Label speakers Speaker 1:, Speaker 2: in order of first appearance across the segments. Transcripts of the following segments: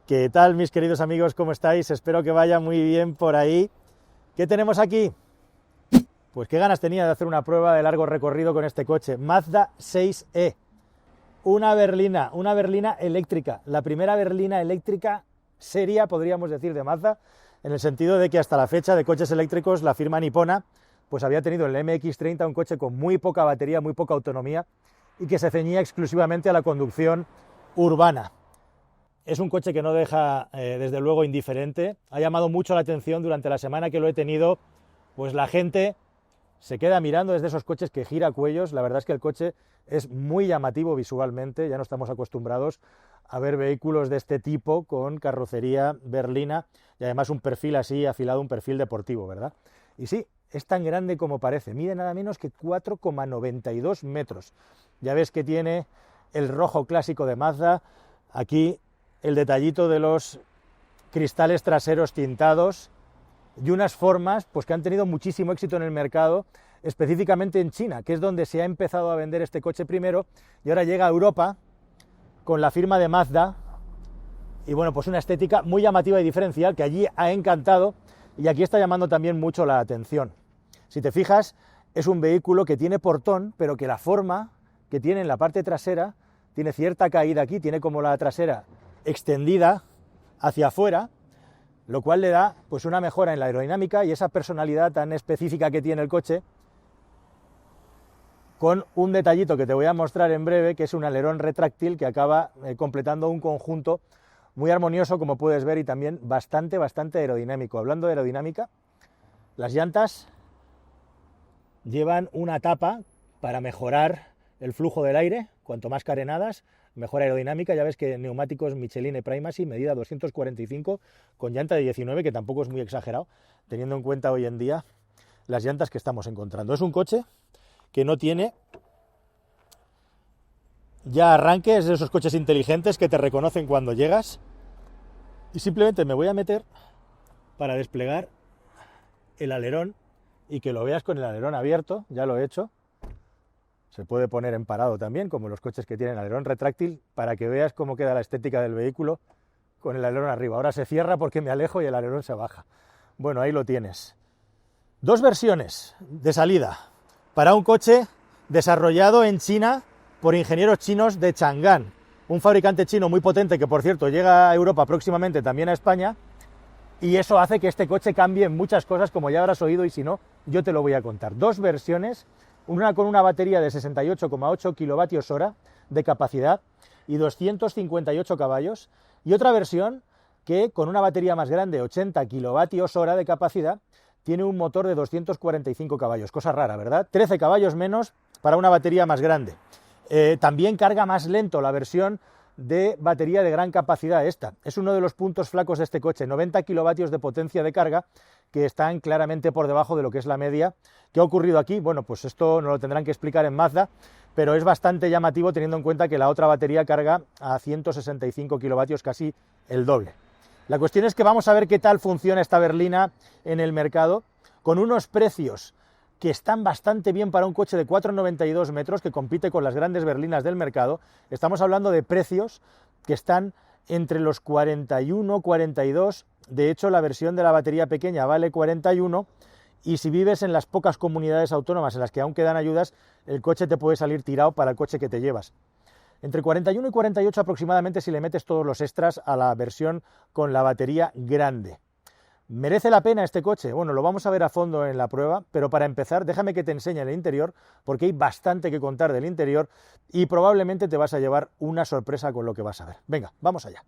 Speaker 1: ¿Qué tal, mis queridos amigos? ¿Cómo estáis? Espero que vaya muy bien por ahí. ¿Qué tenemos aquí? Pues qué ganas tenía de hacer una prueba de largo recorrido con este coche. Mazda 6e. Una berlina eléctrica. La primera berlina eléctrica seria, podríamos decir, de Mazda, en el sentido de que hasta la fecha de coches eléctricos la firma nipona pues había tenido el MX-30, un coche con muy poca batería, muy poca autonomía y que se ceñía exclusivamente a la conducción urbana. Es un coche que no deja, desde luego, indiferente. Ha llamado mucho la atención durante la semana que lo he tenido, pues la gente se queda mirando desde esos coches que gira cuellos. La verdad es que el coche es muy llamativo visualmente, ya no estamos acostumbrados a ver vehículos de este tipo con carrocería berlina y además un perfil así afilado, un perfil deportivo, ¿verdad? Y sí, es tan grande como parece, mide nada menos que 4,92 metros. Ya ves que tiene el rojo clásico de Mazda, aquí el detallito de los cristales traseros tintados y unas formas pues que han tenido muchísimo éxito en el mercado, específicamente en China, que es donde se ha empezado a vender este coche primero y ahora llega a Europa con la firma de Mazda y bueno, pues una estética muy llamativa y diferencial que allí ha encantado y aquí está llamando también mucho la atención. Si te fijas, es un vehículo que tiene portón, pero que la forma que tiene en la parte trasera tiene cierta caída aquí, tiene como la trasera extendida hacia afuera, lo cual le da pues una mejora en la aerodinámica y esa personalidad tan específica que tiene el coche, con un detallito que te voy a mostrar en breve, que es un alerón retráctil que acaba completando un conjunto muy armonioso, como puedes ver, y también bastante aerodinámico. Hablando de aerodinámica, las llantas llevan una tapa para mejorar el flujo del aire, cuanto más carenadas, mejor aerodinámica. Ya ves que neumáticos Michelin Primacy, medida 245, con llanta de 19, que tampoco es muy exagerado, teniendo en cuenta hoy en día las llantas que estamos encontrando. Es un coche que no tiene ya arranque, es de esos coches inteligentes que te reconocen cuando llegas, y simplemente me voy a meter para desplegar el alerón y que lo veas con el alerón abierto. Ya lo he hecho. Se puede poner en parado también, como los coches que tienen alerón retráctil, para que veas cómo queda la estética del vehículo con el alerón arriba. Ahora se cierra porque me alejo y el alerón se baja. Bueno, ahí lo tienes. Dos versiones de salida para un coche desarrollado en China por ingenieros chinos de Chang'an, un fabricante chino muy potente que, por cierto, llega a Europa próximamente, también a España, y eso hace que este coche cambie en muchas cosas, como ya habrás oído, y si no, yo te lo voy a contar. Dos versiones, una con una batería de 68,8 kilovatios hora de capacidad y 258 caballos, y otra versión que con una batería más grande, 80 kilovatios hora de capacidad, tiene un motor de 245 caballos, cosa rara, ¿verdad? 13 caballos menos para una batería más grande. También carga más lento la versión de batería de gran capacidad esta. Es uno de los puntos flacos de este coche, 90 kilovatios de potencia de carga, que están claramente por debajo de lo que es la media. ¿Qué ha ocurrido aquí? Bueno, pues esto nos lo tendrán que explicar en Mazda, pero es bastante llamativo teniendo en cuenta que la otra batería carga a 165 kilovatios, casi el doble. La cuestión es que vamos a ver qué tal funciona esta berlina en el mercado, con unos precios que están bastante bien para un coche de 4,92 metros que compite con las grandes berlinas del mercado. Estamos hablando de precios que están entre los 41, 42, de hecho la versión de la batería pequeña vale 41, y si vives en las pocas comunidades autónomas en las que aún quedan ayudas, el coche te puede salir tirado para el coche que te llevas. Entre 41 y 48 aproximadamente si le metes todos los extras a la versión con la batería grande. ¿Merece la pena este coche? Bueno, lo vamos a ver a fondo en la prueba, pero para empezar déjame que te enseñe el interior, porque hay bastante que contar del interior y probablemente te vas a llevar una sorpresa con lo que vas a ver. Venga, vamos allá.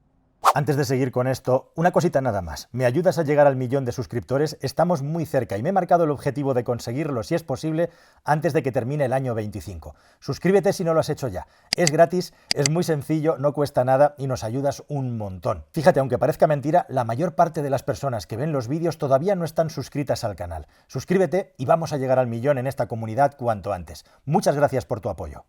Speaker 1: Antes de seguir con esto, una cosita nada más. ¿Me ayudas a llegar al 1.000.000 de suscriptores? Estamos muy cerca y me he marcado el objetivo de conseguirlo, si es posible, antes de que termine el año 25. Suscríbete si no lo has hecho ya. Es gratis, es muy sencillo, no cuesta nada y nos ayudas un montón. Fíjate, aunque parezca mentira, la mayor parte de las personas que ven los vídeos todavía no están suscritas al canal. Suscríbete y vamos a llegar al 1.000.000 en esta comunidad cuanto antes. Muchas gracias por tu apoyo.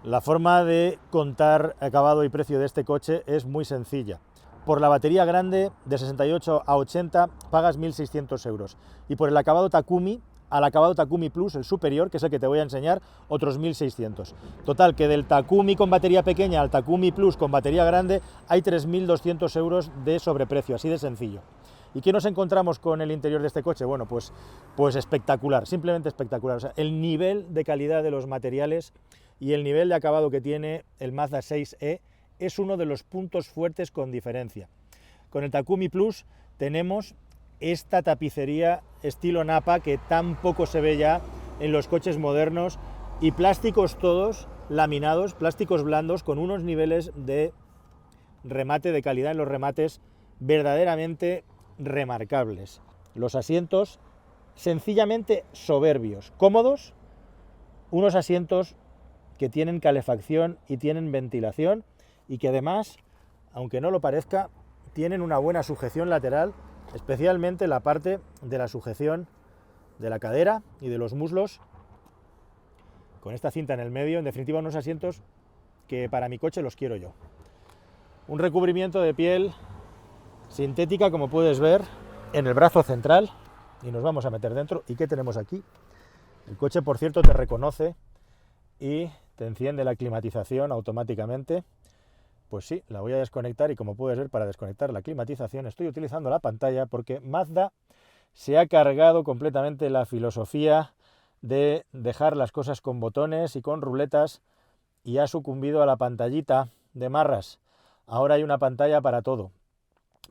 Speaker 1: La forma de contar acabado y precio de este coche es muy sencilla. Por la batería grande de 68 a 80 pagas 1.600 euros y por el acabado Takumi al acabado Takumi Plus, el superior, que es el que te voy a enseñar, otros 1.600. Total, que del Takumi con batería pequeña al Takumi Plus con batería grande hay 3.200 euros de sobreprecio, así de sencillo. ¿Y qué nos encontramos con el interior de este coche? Bueno, pues espectacular, simplemente espectacular. O sea, el nivel de calidad de los materiales y el nivel de acabado que tiene el Mazda 6e es uno de los puntos fuertes con diferencia. Con el Takumi Plus tenemos esta tapicería estilo Napa que tan poco se ve ya en los coches modernos, y plásticos todos laminados, plásticos blandos con unos niveles de remate, de calidad en los remates verdaderamente remarcables. Los asientos sencillamente soberbios, cómodos, unos asientos que tienen calefacción y tienen ventilación y que además, aunque no lo parezca, tienen una buena sujeción lateral, especialmente la parte de la sujeción de la cadera y de los muslos, con esta cinta en el medio. En definitiva, unos asientos que para mi coche los quiero yo. Un recubrimiento de piel sintética, como puedes ver, en el brazo central, y nos vamos a meter dentro. ¿Y qué tenemos aquí? El coche, por cierto, te reconoce y te enciende la climatización automáticamente. Pues sí, la voy a desconectar, y como puedes ver, para desconectar la climatización estoy utilizando la pantalla, porque Mazda se ha cargado completamente la filosofía de dejar las cosas con botones y con ruletas y ha sucumbido a la pantallita de marras. Ahora hay una pantalla para todo.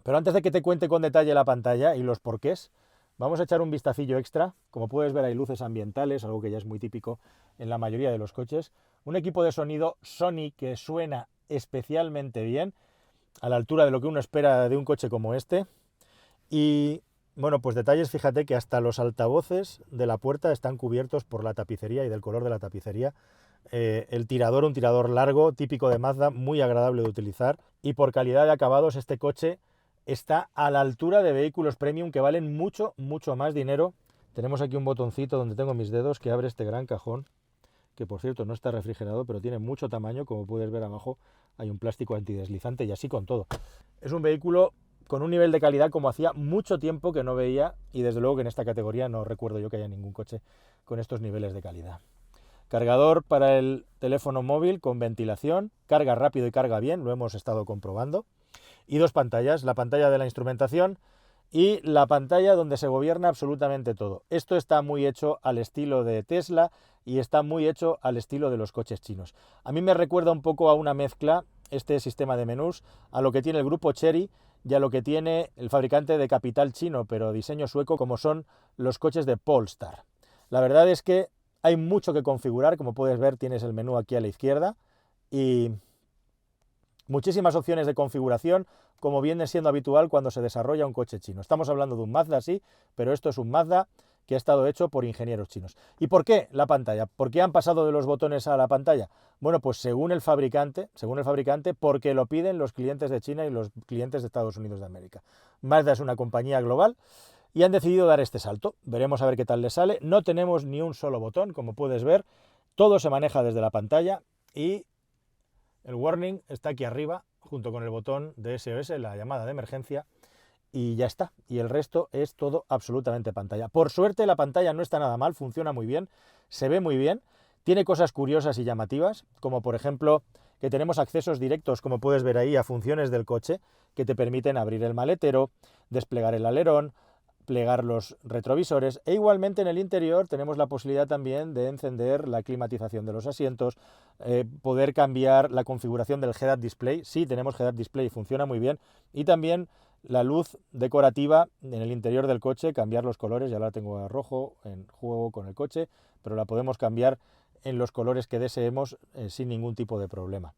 Speaker 1: Pero antes de que te cuente con detalle la pantalla y los porqués, vamos a echar un vistacillo extra. Como puedes ver, hay luces ambientales, algo que ya es muy típico en la mayoría de los coches. Un equipo de sonido Sony que suena especialmente bien, a la altura de lo que uno espera de un coche como este. Y bueno, pues detalles, fíjate que hasta los altavoces de la puerta están cubiertos por la tapicería y del color de la tapicería. El tirador, un tirador largo, típico de Mazda, muy agradable de utilizar. Y por calidad de acabados, este coche está a la altura de vehículos premium que valen mucho, mucho más dinero. Tenemos aquí un botoncito donde tengo mis dedos que abre este gran cajón, que por cierto no está refrigerado, pero tiene mucho tamaño. Como puedes ver abajo hay un plástico antideslizante, y así con todo. Es un vehículo con un nivel de calidad como hacía mucho tiempo que no veía, y desde luego que en esta categoría no recuerdo yo que haya ningún coche con estos niveles de calidad. Cargador para el teléfono móvil con ventilación, carga rápido y carga bien, lo hemos estado comprobando. Y dos pantallas, la pantalla de la instrumentación y la pantalla donde se gobierna absolutamente todo. Esto está muy hecho al estilo de Tesla y está muy hecho al estilo de los coches chinos. A mí me recuerda un poco a una mezcla, este sistema de menús, a lo que tiene el grupo Chery y a lo que tiene el fabricante de capital chino, pero diseño sueco, como son los coches de Polestar. La verdad es que hay mucho que configurar. Como puedes ver, tienes el menú aquí a la izquierda y muchísimas opciones de configuración, como viene siendo habitual cuando se desarrolla un coche chino. Estamos hablando de un Mazda, sí, pero esto es un Mazda que ha estado hecho por ingenieros chinos. ¿Y por qué la pantalla? ¿Por qué han pasado de los botones a la pantalla? Bueno, pues según el fabricante, porque lo piden los clientes de China y los clientes de Estados Unidos de América. Mazda es una compañía global y han decidido dar este salto. Veremos a ver qué tal les sale. No tenemos ni un solo botón, como puedes ver. Todo se maneja desde la pantalla y el warning está aquí arriba, junto con el botón de SOS, la llamada de emergencia, y ya está. Y el resto es todo absolutamente pantalla. Por suerte la pantalla no está nada mal, funciona muy bien, se ve muy bien, tiene cosas curiosas y llamativas, como por ejemplo que tenemos accesos directos, como puedes ver ahí, a funciones del coche que te permiten abrir el maletero, desplegar el alerón, plegar los retrovisores, e igualmente en el interior tenemos la posibilidad también de encender la climatización de los asientos, poder cambiar la configuración del head-up display. Sí, tenemos head-up display y funciona muy bien, y también la luz decorativa en el interior del coche, cambiar los colores. Ya la tengo a rojo en juego con el coche, pero la podemos cambiar en los colores que deseemos sin ningún tipo de problema.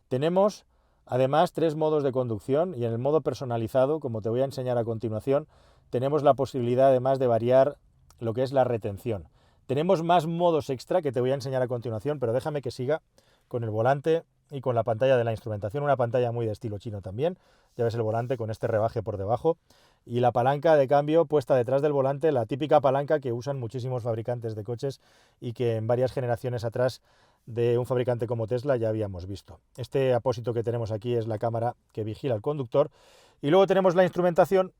Speaker 1: Tenemos además 3 modos de conducción, y en el modo personalizado, como te voy a enseñar a continuación, tenemos la posibilidad además de variar lo que es la retención. Tenemos más modos extra que te voy a enseñar a continuación, pero déjame que siga con el volante y con la pantalla de la instrumentación, una pantalla muy de estilo chino también. Ya ves el volante con este rebaje por debajo y la palanca de cambio puesta detrás del volante, la típica palanca que usan muchísimos fabricantes de coches y que en varias generaciones atrás de un fabricante como Tesla ya habíamos visto. Este apósito que tenemos aquí es la cámara que vigila al conductor, y luego tenemos la instrumentación,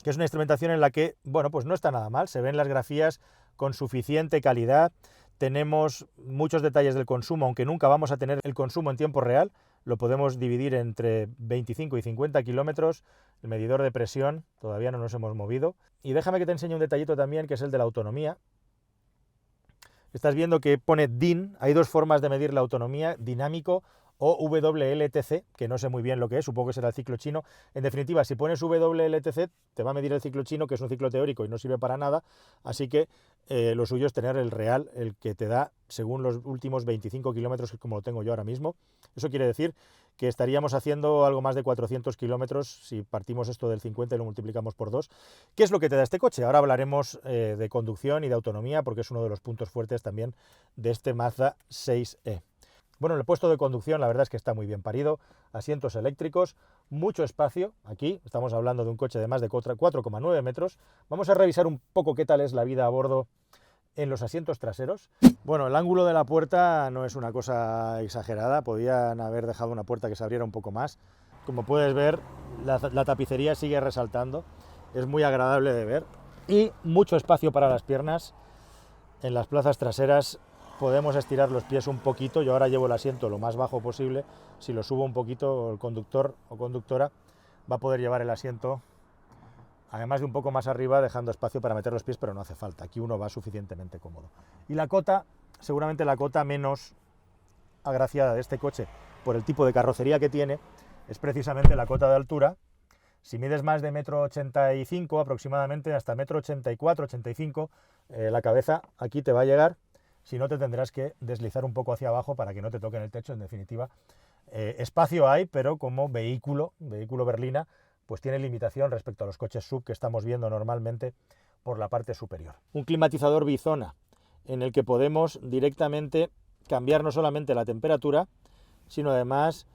Speaker 1: que es una instrumentación en la que, bueno, pues no está nada mal, se ven las grafías con suficiente calidad, tenemos muchos detalles del consumo, aunque nunca vamos a tener el consumo en tiempo real, lo podemos dividir entre 25 y 50 kilómetros, el medidor de presión, todavía no nos hemos movido, y déjame que te enseñe un detallito también, que es el de la autonomía. Estás viendo que pone DIN, hay dos formas de medir la autonomía, dinámico o WLTC, que no sé muy bien lo que es, supongo que será el ciclo chino. En definitiva, si pones WLTC, te va a medir el ciclo chino, que es un ciclo teórico y no sirve para nada, así que lo suyo es tener el real, el que te da según los últimos 25 kilómetros, como lo tengo yo ahora mismo. Eso quiere decir que estaríamos haciendo algo más de 400 kilómetros si partimos esto del 50 y lo multiplicamos por 2. ¿Qué es lo que te da este coche? Ahora hablaremos de conducción y de autonomía, porque es uno de los puntos fuertes también de este Mazda 6e. Bueno, el puesto de conducción la verdad es que está muy bien parido, asientos eléctricos, mucho espacio, aquí estamos hablando de un coche de más de 4,9 metros. Vamos a revisar un poco qué tal es la vida a bordo en los asientos traseros. Bueno, el ángulo de la puerta no es una cosa exagerada, podían haber dejado una puerta que se abriera un poco más. Como puedes ver, la tapicería sigue resaltando, es muy agradable de ver y mucho espacio para las piernas en las plazas traseras. Podemos estirar los pies un poquito, yo ahora llevo el asiento lo más bajo posible, si lo subo un poquito el conductor o conductora va a poder llevar el asiento además de un poco más arriba, dejando espacio para meter los pies, pero no hace falta, aquí uno va suficientemente cómodo. Y la cota, seguramente la cota menos agraciada de este coche por el tipo de carrocería que tiene, es precisamente la cota de altura. Si mides más de 1,85 m aproximadamente, hasta 1,84 m, 85 m, la cabeza aquí te va a llegar. Si no, te tendrás que deslizar un poco hacia abajo para que no te toquen el techo. En definitiva, espacio hay, pero como vehículo berlina, pues tiene limitación respecto a los coches SUV que estamos viendo normalmente por la parte superior. Un climatizador bizona en el que podemos directamente cambiar no solamente la temperatura, sino además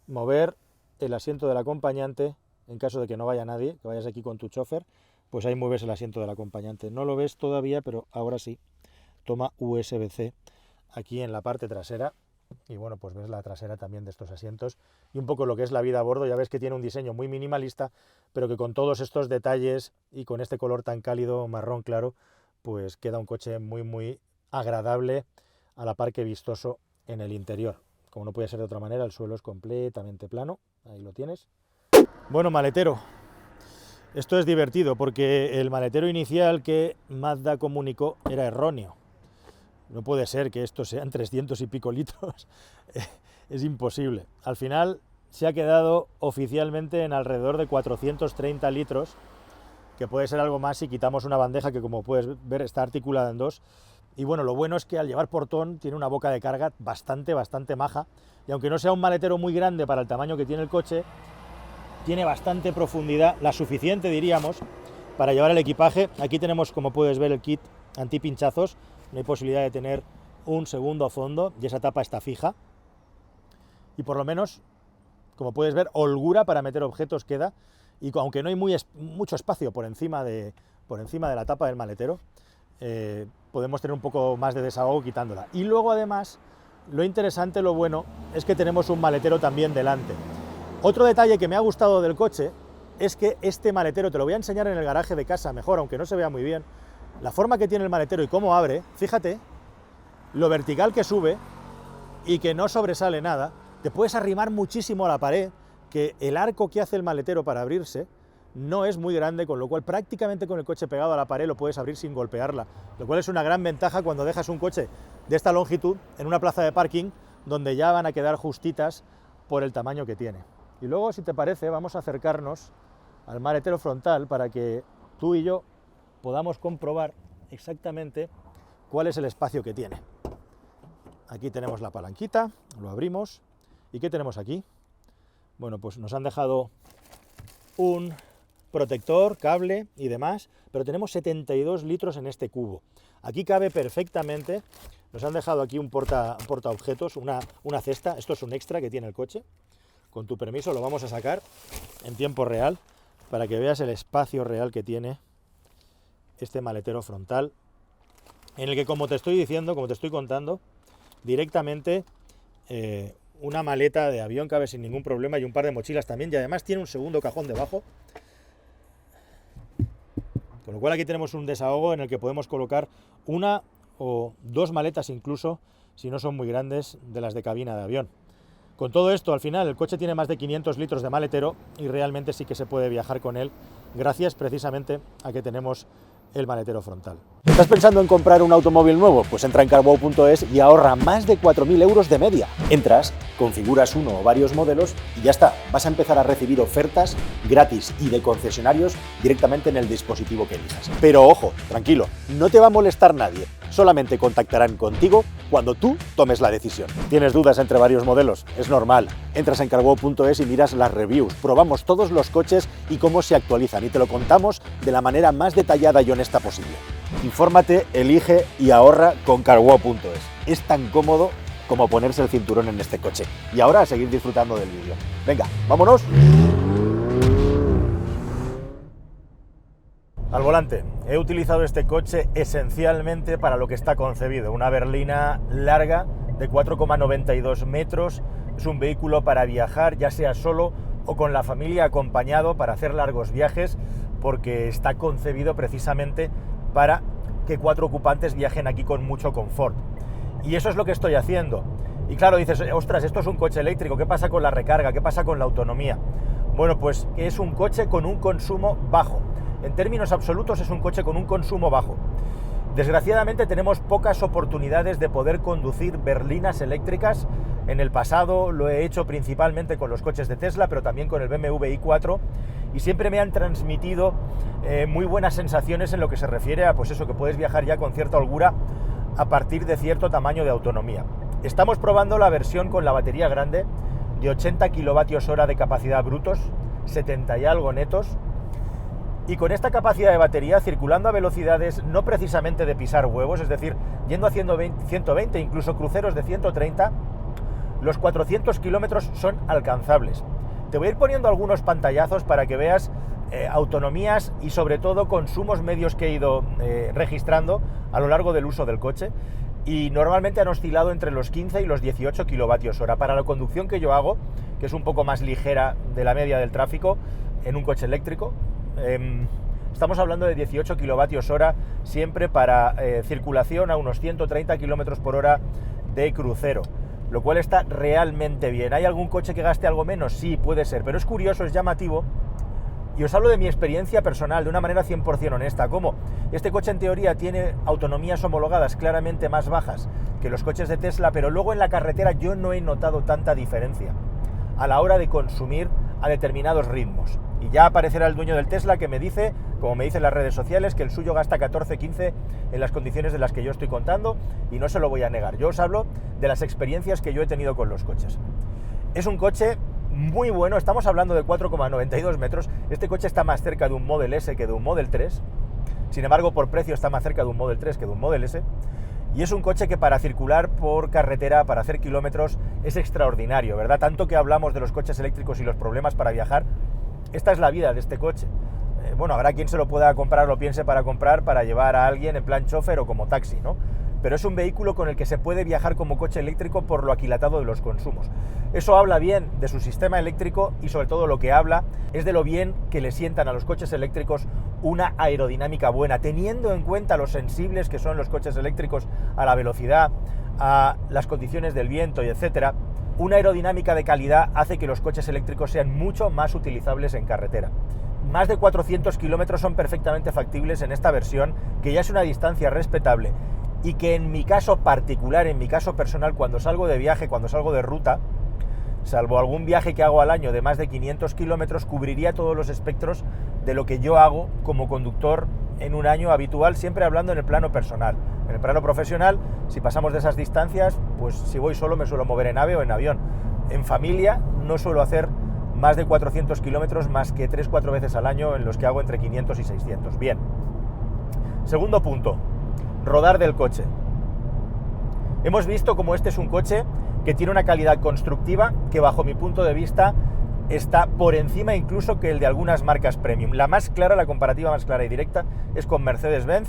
Speaker 1: mover el asiento del acompañante en caso de que no vaya nadie, que vayas aquí con tu chofer, pues ahí mueves el asiento del acompañante. No lo ves todavía, pero ahora sí. Toma USB-C aquí en la parte trasera y bueno, pues ves la trasera también de estos asientos y un poco lo que es la vida a bordo. Ya ves que tiene un diseño muy minimalista, pero que con todos estos detalles y con este color tan cálido marrón claro, pues queda un coche muy agradable a la par que vistoso en el interior. Como no puede ser de otra manera, el suelo es completamente plano, ahí lo tienes. Bueno, maletero. Esto es divertido porque el maletero inicial que Mazda comunicó era erróneo. No puede ser que estos sean 300 y pico litros, es imposible. Al final se ha quedado oficialmente en alrededor de 430 litros, que puede ser algo más si quitamos una bandeja que, como puedes ver, está articulada en dos. Y bueno, lo bueno es que al llevar portón tiene una boca de carga bastante maja, y aunque no sea un maletero muy grande para el tamaño que tiene el coche, tiene bastante profundidad, la suficiente diríamos, para llevar el equipaje. Aquí tenemos, como puedes ver, el kit antipinchazos. No hay posibilidad de tener un segundo fondo y esa tapa está fija. Y por lo menos, como puedes ver, holgura para meter objetos queda. Y aunque no hay mucho espacio por encima de la tapa del maletero, podemos tener un poco más de desahogo quitándola. Y luego además, lo interesante, lo bueno, es que tenemos un maletero también delante. Otro detalle que me ha gustado del coche es que este maletero, te lo voy a enseñar en el garaje de casa mejor, aunque no se vea muy bien, la forma que tiene el maletero y cómo abre, fíjate, lo vertical que sube y que no sobresale nada, te puedes arrimar muchísimo a la pared, que el arco que hace el maletero para abrirse no es muy grande, con lo cual prácticamente con el coche pegado a la pared lo puedes abrir sin golpearla, lo cual es una gran ventaja cuando dejas un coche de esta longitud en una plaza de parking donde ya van a quedar justitas por el tamaño que tiene. Y luego, si te parece, vamos a acercarnos al maletero frontal para que tú y yo podamos comprobar exactamente cuál es el espacio que tiene. Aquí tenemos la palanquita, lo abrimos. ¿Y qué tenemos aquí? Bueno, pues nos han dejado un protector, cable y demás, pero tenemos 72 litros en este cubo. Aquí cabe perfectamente. Nos han dejado aquí un portaobjetos, una cesta. Esto es un extra que tiene el coche. Con tu permiso lo vamos a sacar en tiempo real para que veas el espacio real que tiene este maletero frontal, en el que, como te estoy diciendo, como te estoy contando, directamente una maleta de avión cabe sin ningún problema y un par de mochilas también, y además tiene un segundo cajón debajo Con lo cual aquí tenemos un desahogo en el que podemos colocar una o dos maletas incluso, si no son muy grandes, de las de cabina de avión. Con todo esto, al final, el coche tiene más de 500 litros de maletero y realmente sí que se puede viajar con él, gracias precisamente a que tenemos el maletero frontal. ¿Estás pensando en comprar un automóvil nuevo? Pues entra en carwow.es y ahorra más de 4.000 euros de media. Entras, configuras uno o varios modelos y ya está. Vas a empezar a recibir ofertas gratis y de concesionarios directamente en el dispositivo que elijas. Pero ojo, tranquilo, no te va a molestar nadie. Solamente contactarán contigo cuando tú tomes la decisión. ¿Tienes dudas entre varios modelos? Es normal. Entras en carwow.es y miras las reviews. Probamos todos los coches y cómo se actualizan y te lo contamos de la manera más detallada y honesta posible. Infórmate, elige y ahorra con carwow.es. Es tan cómodo como ponerse el cinturón en este coche. Y ahora a seguir disfrutando del vídeo. Venga, vámonos. Al volante. He utilizado este coche esencialmente para lo que está concebido, una berlina larga de 4,92 metros. Es un vehículo para viajar, ya sea solo o con la familia acompañado, para hacer largos viajes, porque está concebido precisamente para que 4 ocupantes viajen aquí con mucho confort. Y eso es lo que estoy haciendo. Y claro, dices, ostras, esto es un coche eléctrico, ¿qué pasa con la recarga? ¿Qué pasa con la autonomía? Bueno, pues es un coche con un consumo bajo. En términos absolutos es un coche con un consumo bajo. Desgraciadamente tenemos pocas oportunidades de poder conducir berlinas eléctricas. En el pasado lo he hecho principalmente con los coches de Tesla, pero también con el BMW i4, y siempre me han transmitido muy buenas sensaciones en lo que se refiere a, pues eso, que puedes viajar ya con cierta holgura a partir de cierto tamaño de autonomía. Estamos probando la versión con la batería grande de 80 kilovatios hora de capacidad brutos, 70 y algo netos, y con esta capacidad de batería, circulando a velocidades no precisamente de pisar huevos, es decir, yendo a 120, incluso cruceros de 130, los 400 kilómetros son alcanzables. Te voy a ir poniendo algunos pantallazos para que veas autonomías y sobre todo consumos medios que he ido registrando a lo largo del uso del coche, y normalmente han oscilado entre los 15 y los 18 kilovatios hora. Para la conducción que yo hago, que es un poco más ligera de la media del tráfico en un coche eléctrico, estamos hablando de 18 kilovatios hora siempre para circulación a unos 130 kilómetros por hora de crucero, lo cual está realmente bien. ¿Hay algún coche que gaste algo menos? Sí, puede ser, pero es curioso, es llamativo, y os hablo de mi experiencia personal de una manera 100% honesta. Como este coche en teoría tiene autonomías homologadas claramente más bajas que los coches de Tesla, pero luego en la carretera yo no he notado tanta diferencia a la hora de consumir a determinados ritmos. Y ya aparecerá el dueño del Tesla que me dice, como me dicen las redes sociales, que el suyo gasta 14-15 en las condiciones de las que yo estoy contando, y no se lo voy a negar. Yo os hablo de las experiencias que yo he tenido con los coches. Es un coche muy bueno, estamos hablando de 4,92 metros. Este coche está más cerca de un Model S que de un Model 3. Sin embargo, por precio está más cerca de un Model 3 que de un Model S. Y es un coche que para circular por carretera, para hacer kilómetros, es extraordinario, ¿verdad? Tanto que hablamos de los coches eléctricos y los problemas para viajar. Esta es la vida de este coche. Bueno, habrá quien se lo pueda comprar, lo piense para comprar, para llevar a alguien en plan chofer o como taxi, ¿no? Pero es un vehículo con el que se puede viajar como coche eléctrico por lo aquilatado de los consumos. Eso habla bien de su sistema eléctrico, y sobre todo lo que habla es de lo bien que le sientan a los coches eléctricos una aerodinámica buena, teniendo en cuenta lo sensibles que son los coches eléctricos a la velocidad, a las condiciones del viento y etcétera. Una aerodinámica de calidad hace que los coches eléctricos sean mucho más utilizables en carretera. Más de 400 kilómetros son perfectamente factibles en esta versión, que ya es una distancia respetable, y que en mi caso particular, en mi caso personal, cuando salgo de viaje, cuando salgo de ruta, salvo algún viaje que hago al año de más de 500 kilómetros, cubriría todos los espectros de lo que yo hago como conductor en un año habitual, siempre hablando en el plano personal. En el plano profesional, si pasamos de esas distancias, pues si voy solo me suelo mover en AVE o en avión. En familia no suelo hacer más de 400 kilómetros más que 3-4 veces al año, en los que hago entre 500 y 600. Bien. Segundo punto, rodar del coche. Hemos visto cómo este es un coche que tiene una calidad constructiva que, bajo mi punto de vista, está por encima incluso que el de algunas marcas premium. La más clara, la comparativa más clara y directa es con Mercedes-Benz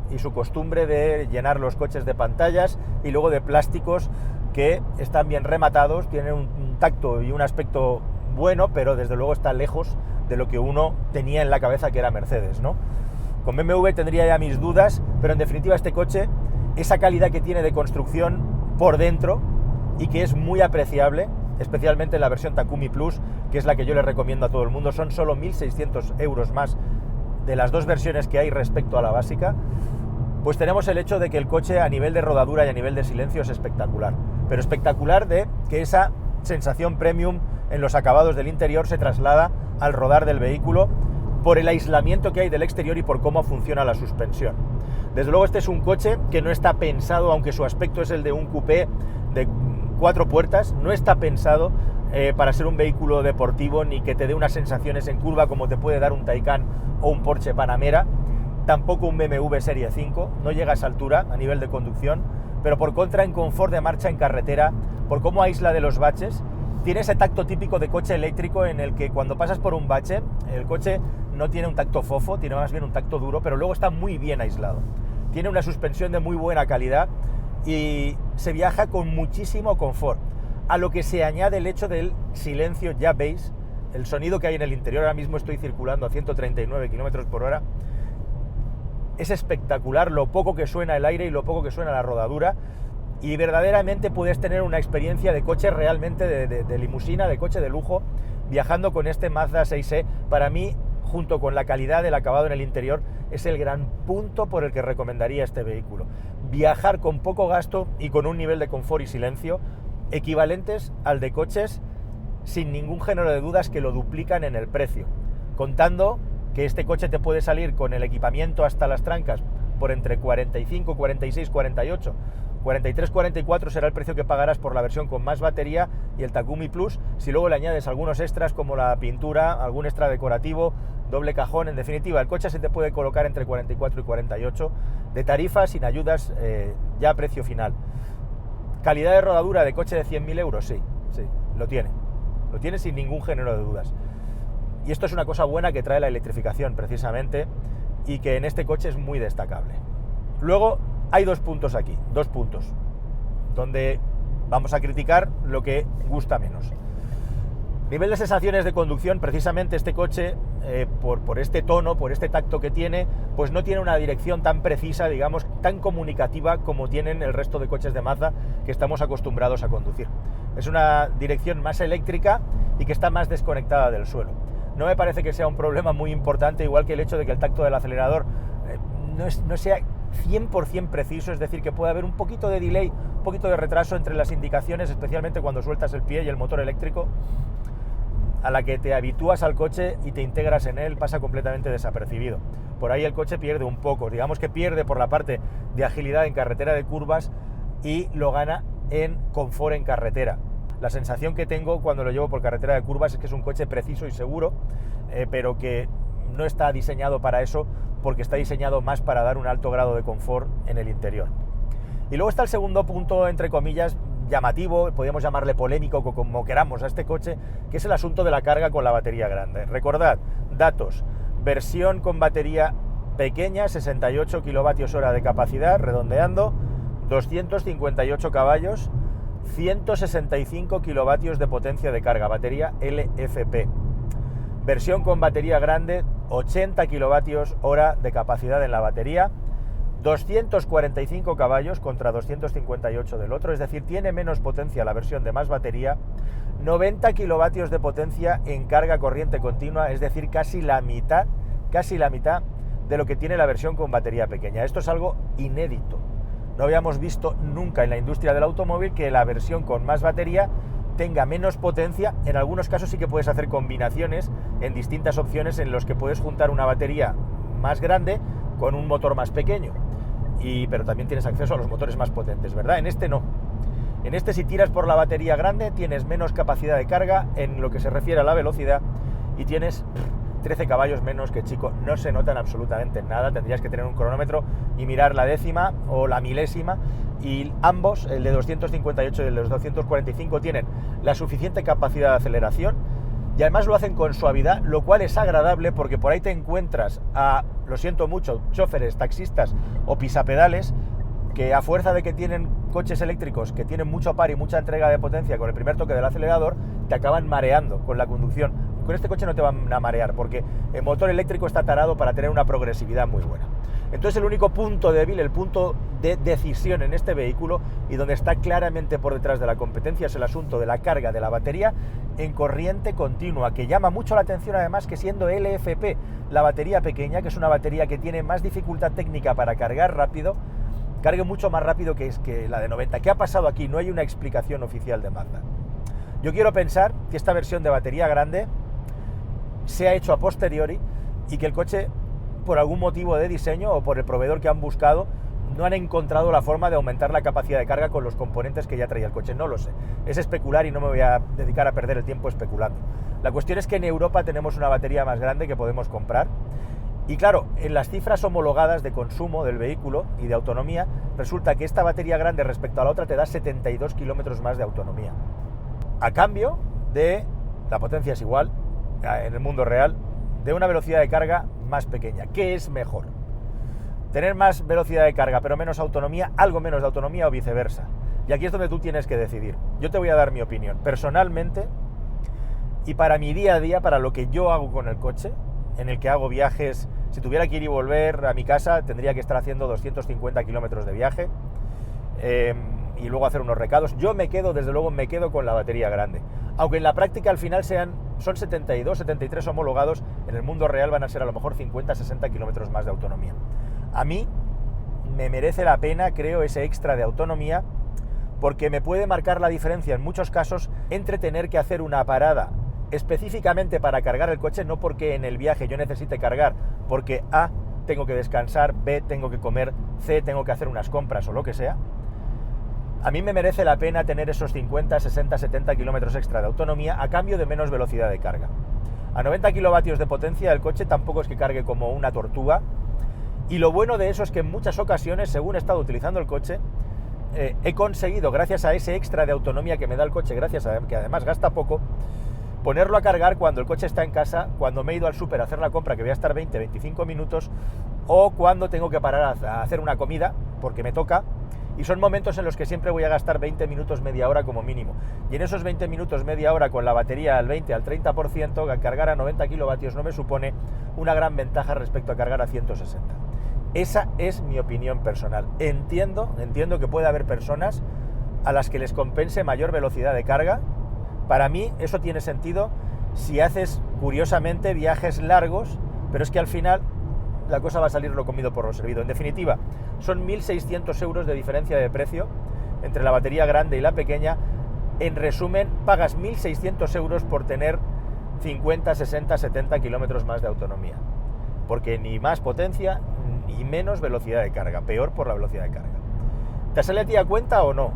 Speaker 1: y su costumbre de llenar los coches de pantallas y luego de plásticos que están bien rematados, tienen un tacto y un aspecto bueno, pero desde luego está lejos de lo que uno tenía en la cabeza que era Mercedes, ¿no? Con BMW tendría ya mis dudas, pero en definitiva este coche, esa calidad que tiene de construcción por dentro y que es muy apreciable, especialmente en la versión Takumi Plus, que es la que yo le recomiendo a todo el mundo, son solo 1.600 euros más de las dos versiones que hay respecto a la básica, pues tenemos el hecho de que el coche a nivel de rodadura y a nivel de silencio es espectacular, pero espectacular de que esa sensación premium en los acabados del interior se traslada al rodar del vehículo por el aislamiento que hay del exterior y por cómo funciona la suspensión. Desde luego este es un coche que no está pensado, aunque su aspecto es el de un coupé de 4 puertas, no está pensado para ser un vehículo deportivo ni que te dé unas sensaciones en curva como te puede dar un Taycan o un Porsche Panamera, tampoco un BMW Serie 5, no llega a esa altura a nivel de conducción, pero por contra en confort de marcha en carretera, por cómo aísla de los baches, tiene ese tacto típico de coche eléctrico en el que cuando pasas por un bache, el coche no tiene un tacto fofo, tiene más bien un tacto duro, pero luego está muy bien aislado. Tiene una suspensión de muy buena calidad y se viaja con muchísimo confort, a lo que se añade el hecho del silencio, ya veis, el sonido que hay en el interior. Ahora mismo estoy circulando a 139 km por hora, es espectacular lo poco que suena el aire y lo poco que suena la rodadura, y verdaderamente puedes tener una experiencia de coche realmente de limusina, de coche de lujo, viajando con este Mazda 6e. Para mí, junto con la calidad del acabado en el interior, es el gran punto por el que recomendaría este vehículo. Viajar con poco gasto y con un nivel de confort y silencio equivalentes al de coches sin ningún género de dudas que lo duplican en el precio, contando que este coche te puede salir con el equipamiento hasta las trancas por entre 45, 46, 48, 43, 44 será el precio que pagarás por la versión con más batería y el Takumi Plus, si luego le añades algunos extras como la pintura, algún extra decorativo, doble cajón. En definitiva, el coche se te puede colocar entre 44 y 48 de tarifa sin ayudas ya a precio final. ¿Calidad de rodadura de coche de 100.000 euros? Sí, lo tiene sin ningún género de dudas. Y esto es una cosa buena que trae la electrificación precisamente y que en este coche es muy destacable. Luego hay dos puntos aquí, donde vamos a criticar lo que gusta menos. Nivel de sensaciones de conducción, precisamente este coche, por este tono, por este tacto que tiene, pues no tiene una dirección tan precisa, digamos, tan comunicativa como tienen el resto de coches de Mazda que estamos acostumbrados a conducir. Es una dirección más eléctrica y que está más desconectada del suelo. No me parece que sea un problema muy importante, igual que el hecho de que el tacto del acelerador no sea 100% preciso, es decir, que puede haber un poquito de delay, un poquito de retraso entre las indicaciones, especialmente cuando sueltas el pie y el motor eléctrico. A la que te habitúas al coche y te integras en él, pasa completamente desapercibido. Por ahí el coche pierde un poco, digamos que pierde por la parte de agilidad en carretera de curvas y lo gana en confort en carretera. La sensación que tengo cuando lo llevo por carretera de curvas es que es un coche preciso y seguro, pero que no está diseñado para eso, porque está diseñado más para dar un alto grado de confort en el interior. Y luego está el segundo punto, entre comillas, llamativo, podríamos llamarle polémico, como queramos, a este coche, que es el asunto de la carga con la batería grande. Recordad, datos: versión con batería pequeña, 68 kWh de capacidad, redondeando, 258 caballos, 165 kilovatios de potencia de carga, batería LFP. Versión con batería grande, 80 kWh de capacidad en la batería, 245 caballos contra 258 del otro, es decir, tiene menos potencia la versión de más batería, 90 kilovatios de potencia en carga corriente continua, es decir, casi la mitad de lo que tiene la versión con batería pequeña. Esto es algo inédito. No habíamos visto nunca en la industria del automóvil que la versión con más batería tenga menos potencia. En algunos casos sí que puedes hacer combinaciones en distintas opciones en los que puedes juntar una batería más grande con un motor más pequeño, pero también tienes acceso a los motores más potentes, ¿verdad? En este no. En este, si tiras por la batería grande, tienes menos capacidad de carga en lo que se refiere a la velocidad y tienes 13 caballos menos, que, chico, no se notan absolutamente nada. Tendrías que tener un cronómetro y mirar la décima o la milésima, y ambos, el de 258 y el de 245, tienen la suficiente capacidad de aceleración y además lo hacen con suavidad, lo cual es agradable porque por ahí te encuentras a, lo siento mucho, choferes, taxistas o pisapedales que, a fuerza de que tienen coches eléctricos que tienen mucho par y mucha entrega de potencia con el primer toque del acelerador, te acaban mareando con la conducción, con este coche no te van a marear, porque el motor eléctrico está tarado para tener una progresividad muy buena. Entonces el único punto débil, el punto de decisión en este vehículo, y donde está claramente por detrás de la competencia, es el asunto de la carga de la batería en corriente continua, que llama mucho la atención además que siendo LFP la batería pequeña, que es una batería que tiene más dificultad técnica para cargar rápido, cargue mucho más rápido que la de 90. ¿Qué ha pasado aquí? No hay una explicación oficial de Mazda. Yo quiero pensar que esta versión de batería grande se ha hecho a posteriori y que el coche, por algún motivo de diseño o por el proveedor que han buscado, no han encontrado la forma de aumentar la capacidad de carga con los componentes que ya traía el coche. No lo sé. Es especular y no me voy a dedicar a perder el tiempo especulando. La cuestión es que en Europa tenemos una batería más grande que podemos comprar. Y claro, en las cifras homologadas de consumo del vehículo y de autonomía, resulta que esta batería grande respecto a la otra te da 72 kilómetros más de autonomía. A cambio de, la potencia es igual en el mundo real, de una velocidad de carga más pequeña. ¿Qué es mejor? Tener más velocidad de carga pero menos autonomía, algo menos de autonomía o viceversa. Y aquí es donde tú tienes que decidir. Yo te voy a dar mi opinión. Personalmente, y para mi día a día, para lo que yo hago con el coche, en el que hago viajes, si tuviera que ir y volver a mi casa, tendría que estar haciendo 250 kilómetros de viaje y luego hacer unos recados. Yo desde luego me quedo con la batería grande. Aunque en la práctica al final son 72, 73 homologados, en el mundo real van a ser a lo mejor 50, 60 kilómetros más de autonomía. A mí me merece la pena, creo, ese extra de autonomía, porque me puede marcar la diferencia en muchos casos entre tener que hacer una parada específicamente para cargar el coche, no porque en el viaje yo necesite cargar, porque A, tengo que descansar, B, tengo que comer, C, tengo que hacer unas compras o lo que sea. A mí me merece la pena tener esos 50, 60, 70 kilómetros extra de autonomía a cambio de menos velocidad de carga. A 90 kilovatios de potencia el coche tampoco es que cargue como una tortuga, y lo bueno de eso es que en muchas ocasiones, según he estado utilizando el coche, he conseguido, gracias a ese extra de autonomía que me da el coche, gracias a que además gasta poco, ponerlo a cargar cuando el coche está en casa, cuando me he ido al súper a hacer la compra, que voy a estar 20, 25 minutos, o cuando tengo que parar a hacer una comida, porque me toca, y son momentos en los que siempre voy a gastar 20 minutos, media hora como mínimo. Y en esos 20 minutos, media hora, con la batería al 20, al 30%, cargar a 90 kilovatios no me supone una gran ventaja respecto a cargar a 160. Esa es mi opinión personal. Entiendo que puede haber personas a las que les compense mayor velocidad de carga. Para mí eso tiene sentido si haces, curiosamente, viajes largos, pero es que al final la cosa va a salir lo comido por lo servido. En definitiva, son 1.600 euros de diferencia de precio entre la batería grande y la pequeña. En resumen, pagas 1.600 euros por tener 50, 60, 70 kilómetros más de autonomía. Porque ni más potencia ni menos velocidad de carga, peor por la velocidad de carga. ¿Te sale a ti a cuenta o no?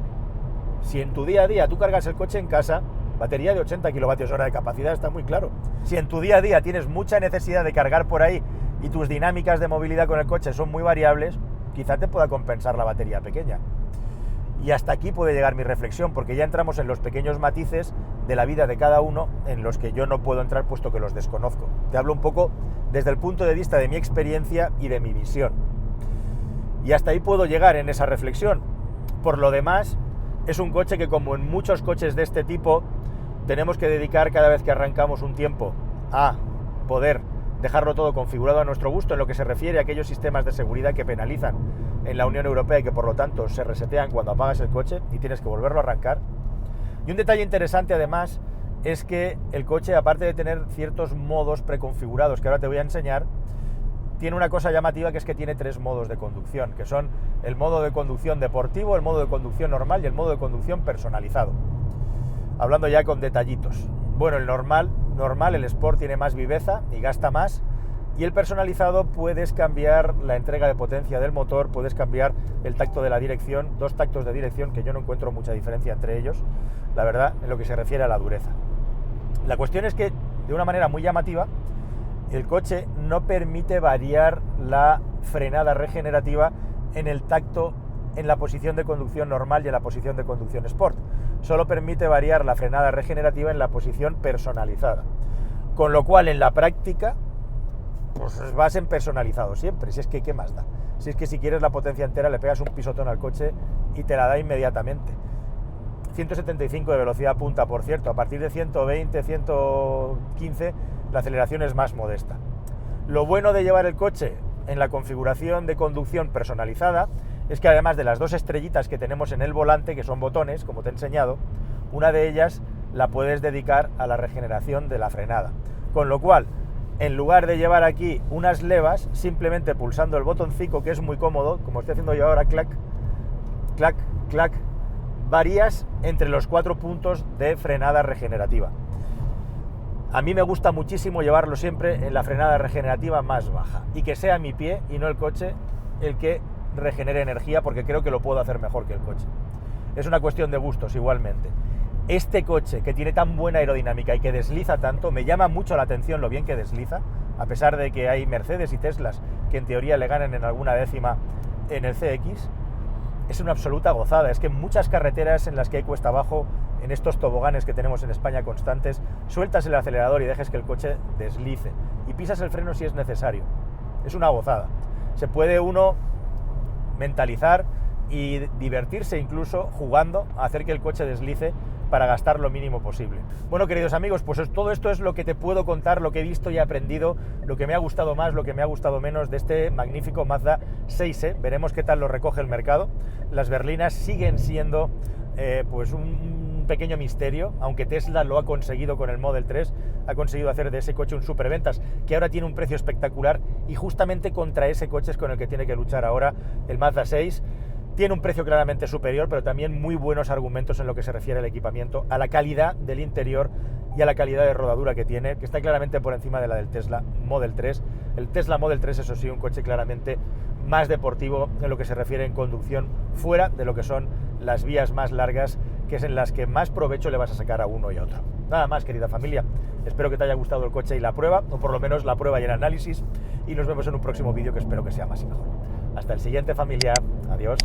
Speaker 1: Si en tu día a día tú cargas el coche en casa, batería de 80 kilovatios hora de capacidad, está muy claro. Si en tu día a día tienes mucha necesidad de cargar por ahí y tus dinámicas de movilidad con el coche son muy variables, quizá te pueda compensar la batería pequeña. Y hasta aquí puede llegar mi reflexión, porque ya entramos en los pequeños matices de la vida de cada uno en los que yo no puedo entrar puesto que los desconozco. Te hablo un poco desde el punto de vista de mi experiencia y de mi visión. Y hasta ahí puedo llegar en esa reflexión. Por lo demás, es un coche que, como en muchos coches de este tipo, tenemos que dedicar cada vez que arrancamos un tiempo a poder dejarlo todo configurado a nuestro gusto en lo que se refiere a aquellos sistemas de seguridad que penalizan en la Unión Europea y que por lo tanto se resetean cuando apagas el coche y tienes que volverlo a arrancar. Y un detalle interesante además es que el coche, aparte de tener ciertos modos preconfigurados que ahora te voy a enseñar, tiene una cosa llamativa, que es que tiene 3 modos de conducción, que son el modo de conducción deportivo, el modo de conducción normal y el modo de conducción personalizado. Hablando ya con detallitos. Bueno, el normal, el Sport, tiene más viveza y gasta más, y el personalizado puedes cambiar la entrega de potencia del motor, puedes cambiar el tacto de la dirección, 2 tactos de dirección que yo no encuentro mucha diferencia entre ellos, la verdad, en lo que se refiere a la dureza. La cuestión es que, de una manera muy llamativa, el coche no permite variar la frenada regenerativa en el tacto, en la posición de conducción normal y en la posición de conducción Sport. Solo permite variar la frenada regenerativa en la posición personalizada. Con lo cual, en la práctica, pues vas en personalizado siempre. Si es que, ¿qué más da? Si es que si quieres la potencia entera, le pegas un pisotón al coche y te la da inmediatamente. 175 de velocidad punta, por cierto. A partir de 120, 115, la aceleración es más modesta. Lo bueno de llevar el coche en la configuración de conducción personalizada es que además de las 2 estrellitas que tenemos en el volante, que son botones, como te he enseñado, una de ellas la puedes dedicar a la regeneración de la frenada. Con lo cual, en lugar de llevar aquí unas levas, simplemente pulsando el botoncito, que es muy cómodo, como estoy haciendo yo ahora, clac, clac, clac, varías entre los 4 puntos de frenada regenerativa. A mí me gusta muchísimo llevarlo siempre en la frenada regenerativa más baja y que sea mi pie y no el coche el que regenere energía, porque creo que lo puedo hacer mejor que el coche. Es una cuestión de gustos igualmente. Este coche que tiene tan buena aerodinámica y que desliza tanto, me llama mucho la atención lo bien que desliza, a pesar de que hay Mercedes y Teslas que en teoría le ganan en alguna décima en el CX. Es una absoluta gozada. Es que en muchas carreteras en las que hay cuesta abajo, en estos toboganes que tenemos en España constantes, sueltas el acelerador y dejes que el coche deslice y pisas el freno si es necesario. Es una gozada. Se puede uno mentalizar y divertirse incluso jugando a hacer que el coche deslice para gastar lo mínimo posible. Bueno, queridos amigos, pues todo esto es lo que te puedo contar, lo que he visto y aprendido, lo que me ha gustado más, lo que me ha gustado menos de este magnífico Mazda 6e. Veremos qué tal lo recoge el mercado. Las berlinas siguen siendo pues un pequeño misterio, aunque Tesla lo ha conseguido con el Model 3, ha conseguido hacer de ese coche un superventas, que ahora tiene un precio espectacular, y justamente contra ese coche es con el que tiene que luchar ahora el Mazda 6. Tiene un precio claramente superior, pero también muy buenos argumentos en lo que se refiere al equipamiento, a la calidad del interior y a la calidad de rodadura que tiene, que está claramente por encima de la del Tesla Model 3. El Tesla Model 3, eso sí, un coche claramente más deportivo en lo que se refiere en conducción, fuera de lo que son las vías más largas, que es en las que más provecho le vas a sacar a uno y a otro. Nada más, querida familia. Espero que te haya gustado el coche y la prueba, o por lo menos la prueba y el análisis, y nos vemos en un próximo vídeo que espero que sea más y mejor. Hasta el siguiente, familia. Adiós.